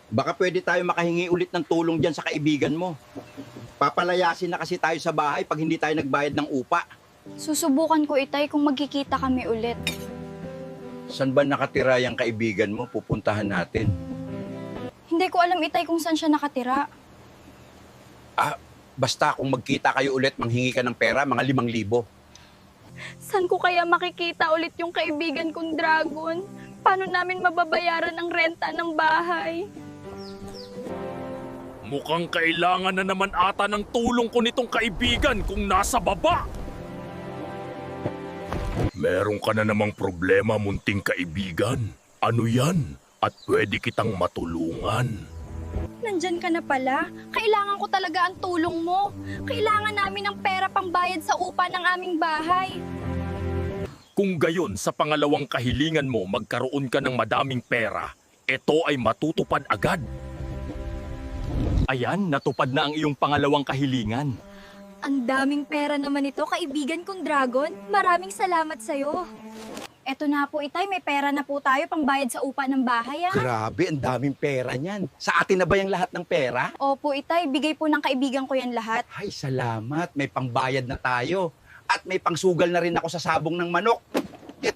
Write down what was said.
Baka pwede tayo makahingi ulit ng tulong dyan sa kaibigan mo. Papalayasin na kasi tayo sa bahay pag hindi tayo nagbayad ng upa. Susubukan ko, Itay, kung magkikita kami ulit. San ba nakatira yung kaibigan mo? Pupuntahan natin. Hindi ko alam, Itay, kung saan siya nakatira. Basta kung magkita kayo ulit, manghingi ka ng pera, mga 5,000. Saan ko kaya makikita ulit yung kaibigan kong dragon? Paano namin mababayaran ang renta ng bahay? Mukhang kailangan na naman ata ng tulong ko nitong kaibigan kung nasa baba. Meron ka na namang problema, munting kaibigan. Ano yan? At pwede kitang matulungan. Nandyan ka na pala. Kailangan ko talaga ang tulong mo. Kailangan namin ng pera pangbayad sa upa ng aming bahay. Kung gayon sa pangalawang kahilingan mo magkaroon ka ng madaming pera, ito ay matutupad agad. Ayan, natupad na ang iyong pangalawang kahilingan. Ang daming pera naman ito, kaibigan kong dragon. Maraming salamat sa'yo. Eto na po, Itay. May pera na po tayo pangbayad sa upa ng bahay, ah. Grabe, ang daming pera niyan. Sa atin na ba yung lahat ng pera? Opo, Itay. Bigay po ng kaibigan ko yan lahat. Ay, salamat. May pangbayad na tayo. At may pangsugal na rin ako sa sabong ng manok.